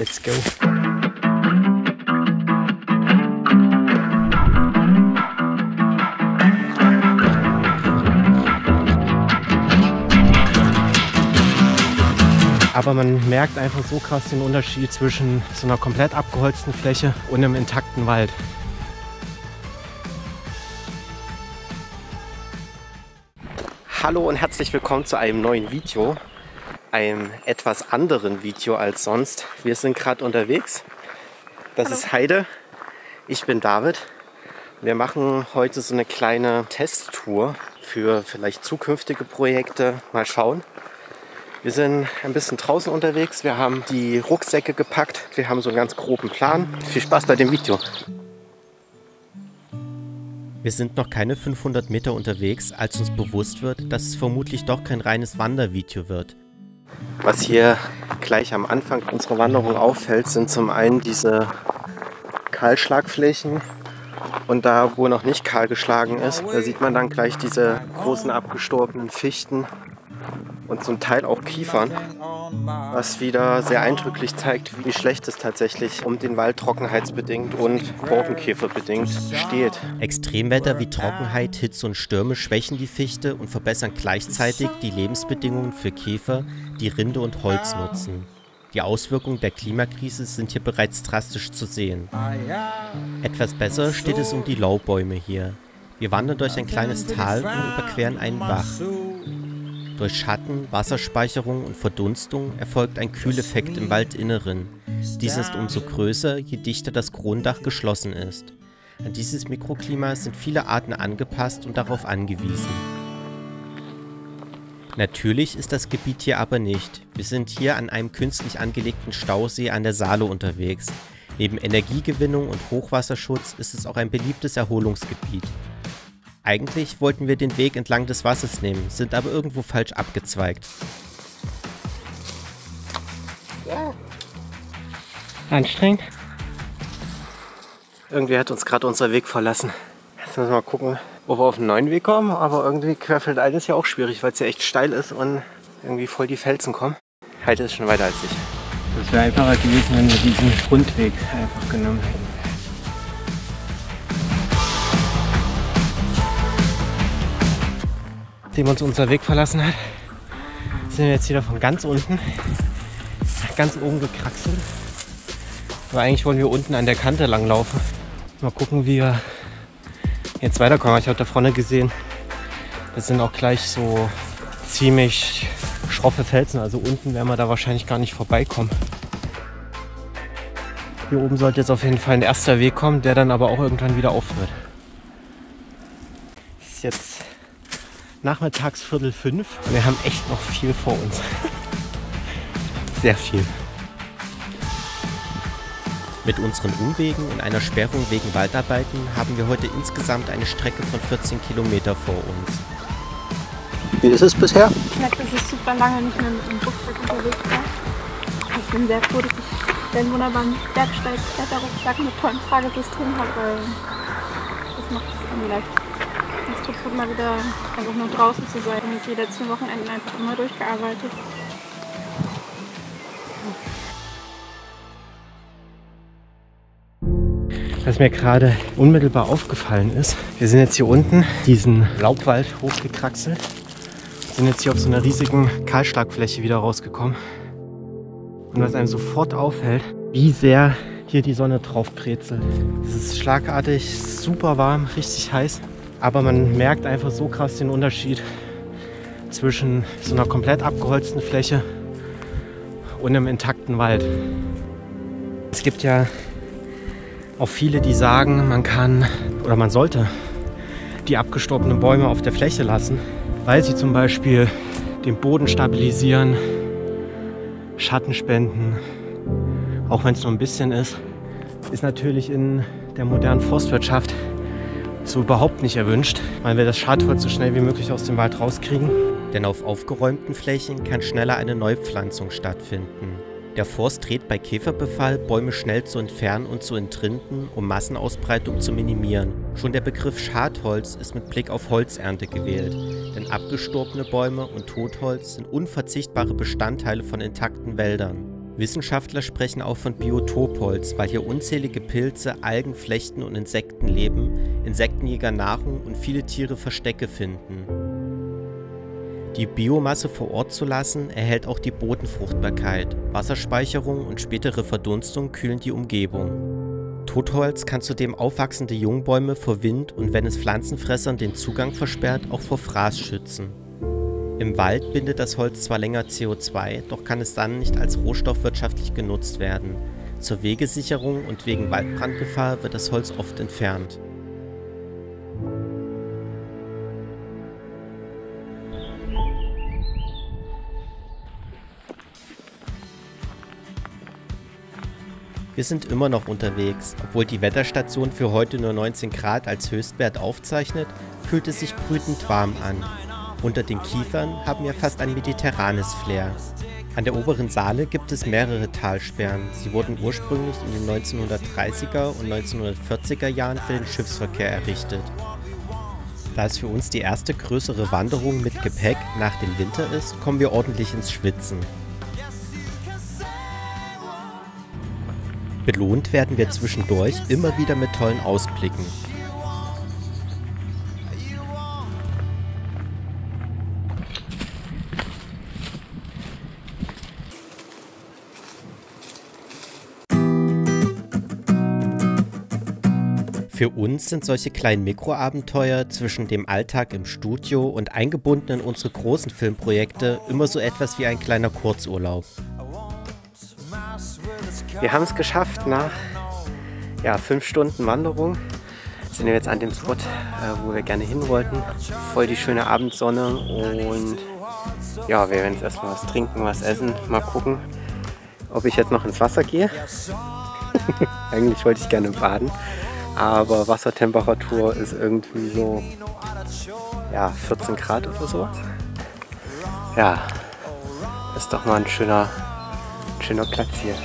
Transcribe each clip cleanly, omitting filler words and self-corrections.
Let's go. Aber man merkt einfach so krass den Unterschied zwischen so einer komplett abgeholzten Fläche und einem intakten Wald. Hallo und herzlich willkommen zu einem neuen Video. Einem etwas anderen Video als sonst. Wir sind gerade unterwegs. Das ist Heide. Ich bin David. Wir machen heute so eine kleine Testtour für vielleicht zukünftige Projekte. Mal schauen. Wir sind ein bisschen draußen unterwegs. Wir haben die Rucksäcke gepackt. Wir haben so einen ganz groben Plan. Viel Spaß bei dem Video. Wir sind noch keine 500 Meter unterwegs, als uns bewusst wird, dass es vermutlich doch kein reines Wandervideo wird. Was hier gleich am Anfang unserer Wanderung auffällt, sind zum einen diese Kahlschlagflächen und da, wo noch nicht kahl geschlagen ist, da sieht man dann gleich diese großen abgestorbenen Fichten und zum Teil auch Kiefern, was wieder sehr eindrücklich zeigt, wie schlecht es tatsächlich um den Wald trockenheitsbedingt und borkenkäferbedingt steht. Extremwetter wie Trockenheit, Hitze und Stürme schwächen die Fichte und verbessern gleichzeitig die Lebensbedingungen für Käfer, die Rinde und Holz nutzen. Die Auswirkungen der Klimakrise sind hier bereits drastisch zu sehen. Etwas besser steht es um die Laubäume hier. Wir wandern durch ein kleines Tal und überqueren einen Bach. Durch Schatten, Wasserspeicherung und Verdunstung erfolgt ein Kühleffekt im Waldinneren. Dies ist umso größer, je dichter das Kronendach geschlossen ist. An dieses Mikroklima sind viele Arten angepasst und darauf angewiesen. Natürlich ist das Gebiet hier aber nicht. Wir sind hier an einem künstlich angelegten Stausee an der Saale unterwegs. Neben Energiegewinnung und Hochwasserschutz ist es auch ein beliebtes Erholungsgebiet. Eigentlich wollten wir den Weg entlang des Wassers nehmen, sind aber irgendwo falsch abgezweigt. Ja. Anstrengend. Irgendwie hat uns gerade unser Weg verlassen. Jetzt müssen wir mal gucken, ob wir auf einen neuen Weg kommen. Aber irgendwie querfeldein ist ja auch schwierig, weil es ja echt steil ist und irgendwie voll die Felsen kommen. Heide ist schon weiter als ich. Das wäre einfacher gewesen, wenn wir diesen Rundweg einfach genommen hätten. Nachdem uns unser Weg verlassen hat, sind wir jetzt wieder von ganz unten nach ganz oben gekraxelt. Aber eigentlich wollen wir unten an der Kante lang laufen. Mal gucken, wie wir jetzt weiterkommen. Ich habe da vorne gesehen, das sind auch gleich so ziemlich schroffe Felsen. Also unten werden wir da wahrscheinlich gar nicht vorbeikommen. Hier oben sollte jetzt auf jeden Fall ein erster Weg kommen, der dann aber auch irgendwann wieder aufhört. Das ist jetzt nachmittags 4:45 und wir haben echt noch viel vor uns. Sehr viel. Mit unseren Umwegen und einer Sperrung wegen Waldarbeiten haben wir heute insgesamt eine Strecke von 14 Kilometer vor uns. Wie ist es bisher? Ich merke, dass ich super lange nicht mehr mit dem Rucksack unterwegs war. Ich bin sehr froh, dass ich den wunderbaren Bergsteig-Kletterrucksack mit tollem Tragesystem habe, weil das macht es irgendwie leicht. Es tut gut, mal wieder einfach nur draußen zu sein. Ich habe die letzten Wochenenden einfach immer durchgearbeitet. Was mir gerade unmittelbar aufgefallen ist, wir sind jetzt hier unten diesen Laubwald hochgekraxelt, sind jetzt hier auf so einer riesigen Kahlschlagfläche wieder rausgekommen. Und was einem sofort auffällt, wie sehr hier die Sonne drauf brezelt. Es ist schlagartig, super warm, richtig heiß. Aber man merkt einfach so krass den Unterschied zwischen so einer komplett abgeholzten Fläche und einem intakten Wald. Es gibt ja auch viele, die sagen, man kann oder man sollte die abgestorbenen Bäume auf der Fläche lassen, weil sie zum Beispiel den Boden stabilisieren, Schatten spenden, auch wenn es nur ein bisschen ist natürlich in der modernen Forstwirtschaft so überhaupt nicht erwünscht, weil wir das Schadholz so schnell wie möglich aus dem Wald rauskriegen. Denn auf aufgeräumten Flächen kann schneller eine Neupflanzung stattfinden. Der Forst rät bei Käferbefall, Bäume schnell zu entfernen und zu entrinden, um Massenausbreitung zu minimieren. Schon der Begriff Schadholz ist mit Blick auf Holzernte gewählt, denn abgestorbene Bäume und Totholz sind unverzichtbare Bestandteile von intakten Wäldern. Wissenschaftler sprechen auch von Biotopholz, weil hier unzählige Pilze, Algen, Flechten und Insekten leben, Insektenjäger Nahrung und viele Tiere Verstecke finden. Die Biomasse vor Ort zu lassen, erhält auch die Bodenfruchtbarkeit. Wasserspeicherung und spätere Verdunstung kühlen die Umgebung. Totholz kann zudem aufwachsende Jungbäume vor Wind und, wenn es Pflanzenfressern den Zugang versperrt, auch vor Fraß schützen. Im Wald bindet das Holz zwar länger CO2, doch kann es dann nicht als Rohstoff wirtschaftlich genutzt werden. Zur Wegesicherung und wegen Waldbrandgefahr wird das Holz oft entfernt. Wir sind immer noch unterwegs. Obwohl die Wetterstation für heute nur 19 Grad als Höchstwert aufzeichnet, fühlt es sich brütend warm an. Unter den Kiefern haben wir fast ein mediterranes Flair. An der oberen Saale gibt es mehrere Talsperren. Sie wurden ursprünglich in den 1930er und 1940er Jahren für den Schiffsverkehr errichtet. Da es für uns die erste größere Wanderung mit Gepäck nach dem Winter ist, kommen wir ordentlich ins Schwitzen. Belohnt werden wir zwischendurch immer wieder mit tollen Ausblicken. Für uns sind solche kleinen Mikroabenteuer zwischen dem Alltag im Studio und eingebunden in unsere großen Filmprojekte immer so etwas wie ein kleiner Kurzurlaub. Wir haben es geschafft nach 5 Stunden Wanderung. Sind wir jetzt an dem Spot, wo wir gerne hin wollten. Voll die schöne Abendsonne und ja, wir werden jetzt erstmal was trinken, was essen. Mal gucken, ob ich jetzt noch ins Wasser gehe. Eigentlich wollte ich gerne baden. Aber Wassertemperatur ist irgendwie so 14 Grad oder sowas. Ja, ist doch mal ein schöner Platz hier.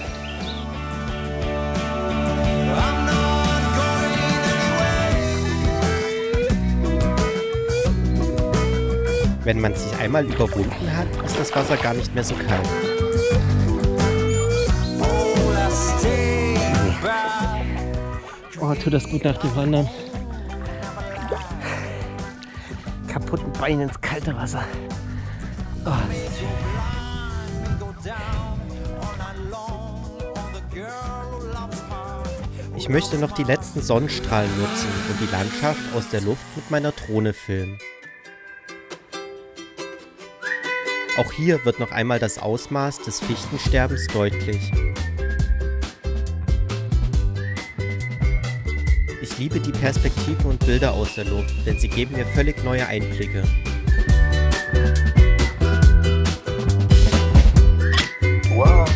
Wenn man sich einmal überwunden hat, ist das Wasser gar nicht mehr so kalt. Oh, tut das gut nach dem Wandern. Kaputten Beinen ins kalte Wasser. Oh. Ich möchte noch die letzten Sonnenstrahlen nutzen und die Landschaft aus der Luft mit meiner Drohne filmen. Auch hier wird noch einmal das Ausmaß des Fichtensterbens deutlich. Ich liebe die Perspektiven und Bilder aus der Luft, denn sie geben mir völlig neue Einblicke. Wow.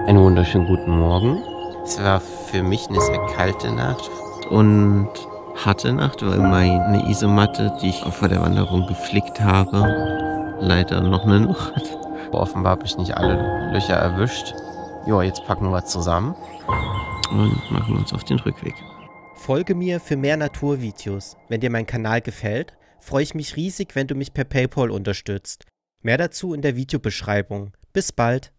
Einen wunderschönen guten Morgen. Es war für mich eine sehr kalte Nacht und harte Nacht, weil meine Isomatte, die ich vor der Wanderung geflickt habe, leider noch ein Loch hat. Offenbar habe ich nicht alle Löcher erwischt. Jo, jetzt packen wir zusammen und machen uns auf den Rückweg. Folge mir für mehr Naturvideos. Wenn dir mein Kanal gefällt, freue ich mich riesig, wenn du mich per PayPal unterstützt. Mehr dazu in der Videobeschreibung. Bis bald!